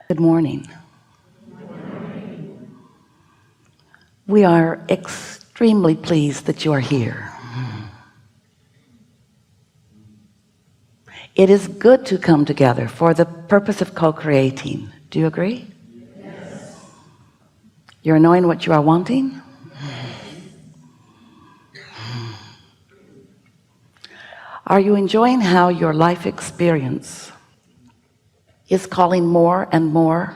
Good morning. We are extremely pleased that you are here. It is good to come together for the purpose of co-creating. Do you agree? Yes. You're knowing what you are wanting? Are you enjoying how your life experience is calling more and more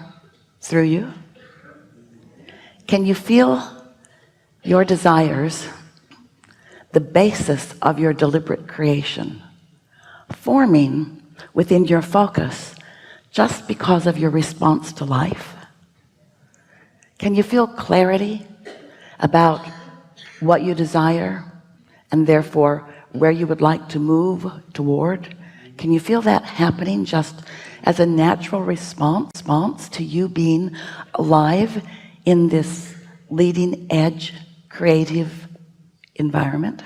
through you? Can you feel your desires, the basis of your deliberate creation, forming within your focus just because of your response to life? Can you feel clarity about what you desire and therefore where you would like to move toward? Can you feel that happening just as a natural response to you being alive in this leading edge creative environment?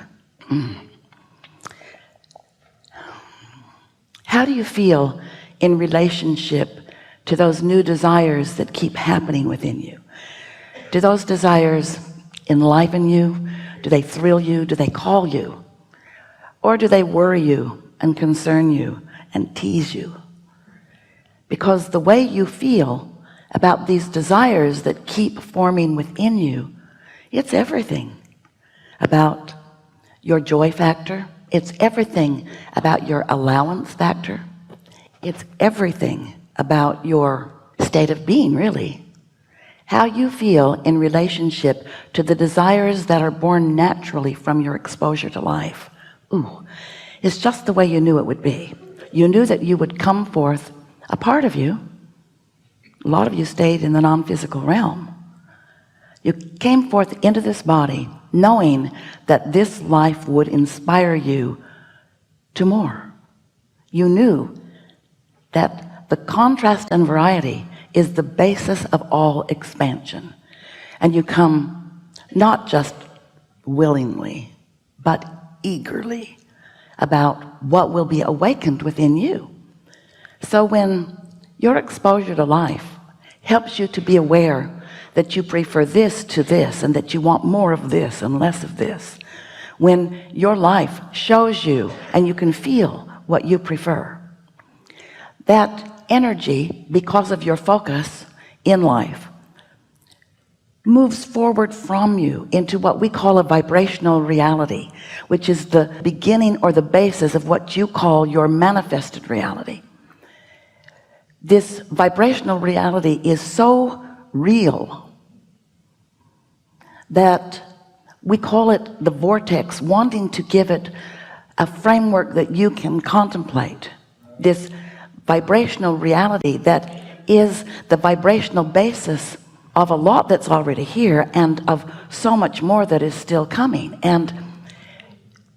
How do you feel in relationship to those new desires that keep happening within you? Do those desires enliven you? Do they thrill you? Do they call you? Or do they worry you and concern you and tease you? Because the way you feel about these desires that keep forming within you, it's everything about your joy factor. It's everything about your allowance factor. It's everything about your state of being, really. How you feel in relationship to the desires that are born naturally from your exposure to life. It's just the way you knew it would be. You knew that you would come forth, a part of you. A lot of you stayed in the non-physical realm. You came forth into this body knowing that this life would inspire you to more. You knew that the contrast and variety is the basis of all expansion, and you come not just willingly but eagerly about what will be awakened within you. So when your exposure to life helps you to be aware that you prefer this to this and that you want more of this and less of this, when your life shows you and you can feel what you prefer, that energy, because of your focus in life, moves forward from you into what we call a vibrational reality, which is the beginning or the basis of what you call your manifested reality. This vibrational reality is so real that we call it the vortex, wanting to give it a framework that you can contemplate. This vibrational reality that is the vibrational basis of a lot that's already here and of so much more that is still coming. And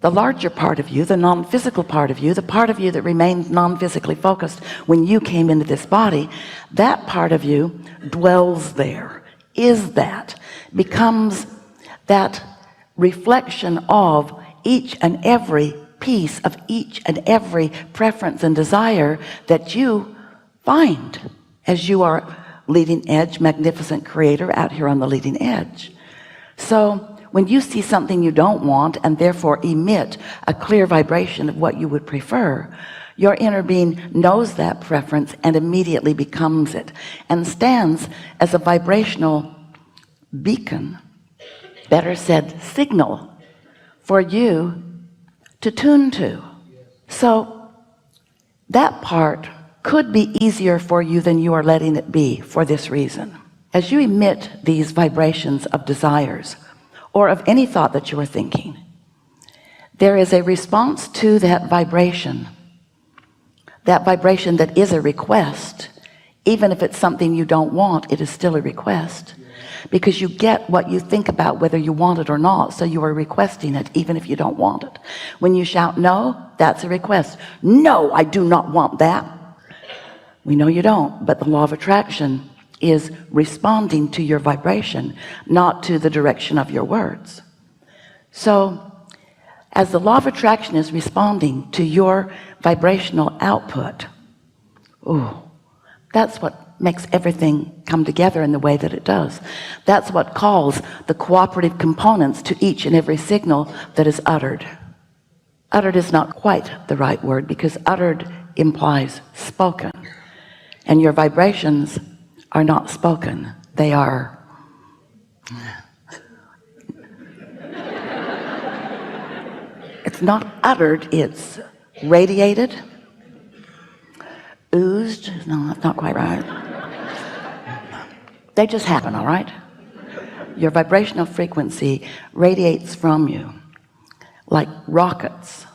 the larger part of you, the non-physical part of you, the part of you that remained non-physically focused when you came into this body, that part of you dwells there, is that, becomes that reflection of each and every piece of each and every preference and desire that you find as you are leading edge, magnificent creator out here on the leading edge. So when you see something you don't want and therefore emit a clear vibration of what you would prefer, your inner being knows that preference and immediately becomes it and stands as a vibrational beacon, better said signal, for you to tune to. So that part could be easier for you than you are letting it be for this reason. As you emit these vibrations of desires or of any thought that you are thinking, there is a response to that vibration that is a request. Even if it's something you don't want, it is still a request, because you get what you think about whether you want it or not. So you are requesting it even if you don't want it. When you shout no, that's a request. No, I do not want that. We know you don't, but the law of attraction is responding to your vibration, not to the direction of your words. So as the law of attraction is responding to your vibrational output, that's what makes everything come together in the way that it does. That's what calls the cooperative components to each and every signal that is uttered. Uttered is not quite the right word, because uttered implies spoken, and your vibrations are not spoken. They are it's not uttered, it's radiated, oozed. No, that's not quite right. They just happen, all right? Your vibrational frequency radiates from you like rockets,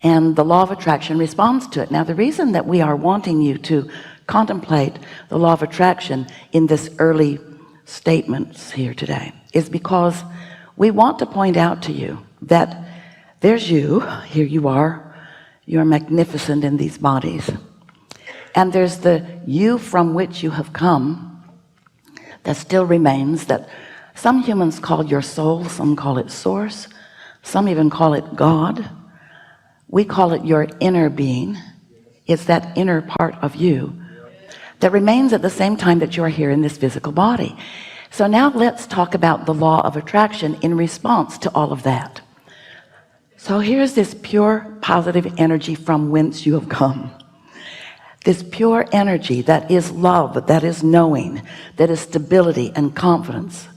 and the law of attraction responds to it. Now, the reason that we are wanting you to contemplate the law of attraction in this early statements here today is because we want to point out to you that there's you, here you are, you're magnificent in these bodies, and there's the you from which you have come that still remains, that some humans call your soul, some call it source, some even call it God. We call it your inner being. It's that inner part of you that remains at the same time that you're here in this physical body. So now let's talk about the law of attraction in response to all of that. So here's this pure positive energy from whence you have come. This pure energy that is love, that is knowing, that is stability and confidence,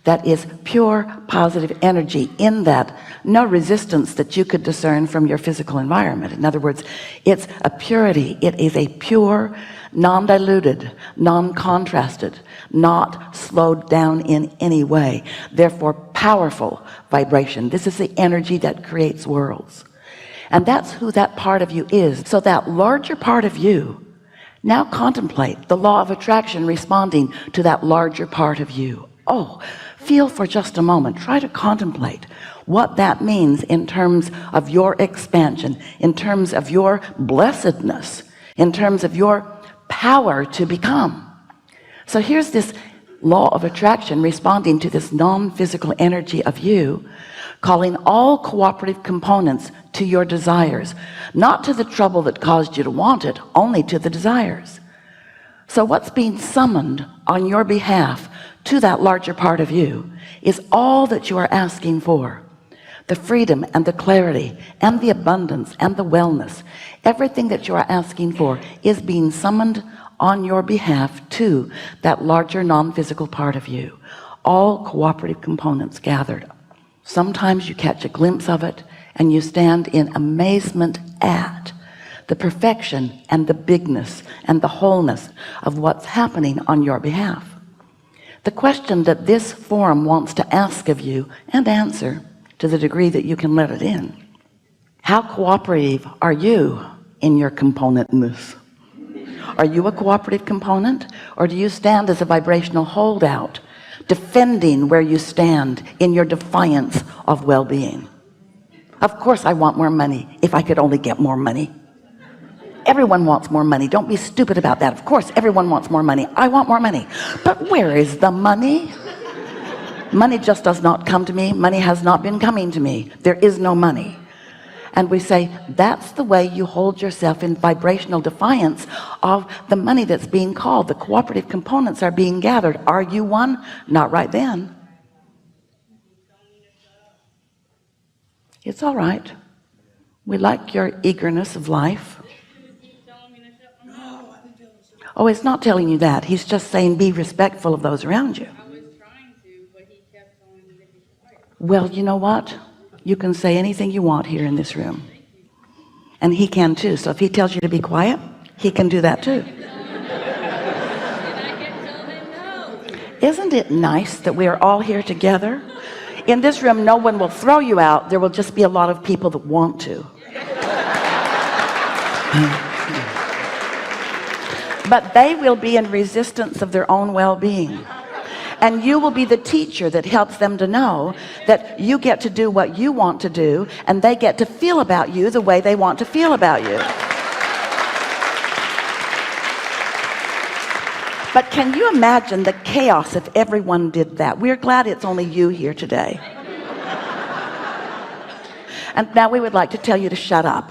that is pure positive energy, in that no resistance that you could discern from your physical environment. In other words, it's a purity. It is a pure, non-diluted, non-contrasted, not slowed down in any way, therefore powerful vibration. This is the energy that creates worlds, and that's who that part of you is. So that larger part of you, now contemplate the law of attraction responding to that larger part of you. Oh, feel for just a moment, try to contemplate what that means in terms of your expansion, in terms of your blessedness, in terms of your power to become. So here's this law of attraction responding to this non-physical energy of you, calling all cooperative components to your desires, not to the trouble that caused you to want it, only to the desires. So what's being summoned on your behalf to that larger part of you is all that you are asking for. The freedom and the clarity and the abundance and the wellness, everything that you are asking for is being summoned on your behalf to that larger non-physical part of you. All cooperative components gathered. Sometimes you catch a glimpse of it and you stand in amazement at the perfection and the bigness and the wholeness of what's happening on your behalf. The question that this forum wants to ask of you and answer, to the degree that you can let it in: how cooperative are you in your componentness? Are you a cooperative component, or do you stand as a vibrational holdout, defending where you stand in your defiance of well-being? Of course I want more money. If I could only get more money. Everyone wants more money. Don't be stupid about that. Of course everyone wants more money. I want more money. But where is the money? Money just does not come to me. Money has not been coming to me. There is no money. And we say that's the way you hold yourself in vibrational defiance of the money that's being called. The cooperative components are being gathered. Are you one? Not right then. It's all right. We like your eagerness of life. Oh, it's not telling you that. He's just saying be respectful of those around you. I was trying to, but he kept telling me to be quiet. Well, you know what? You can say anything you want here in this room. And he can too. So if he tells you to be quiet, he can do that too. Isn't it nice that we are all here together? In this room, no one will throw you out. There will just be a lot of people that want to. But they will be in resistance of their own well-being. And you will be the teacher that helps them to know that you get to do what you want to do, and they get to feel about you the way they want to feel about you. But can you imagine the chaos if everyone did that? We're glad it's only you here today. And now we would like to tell you to shut up.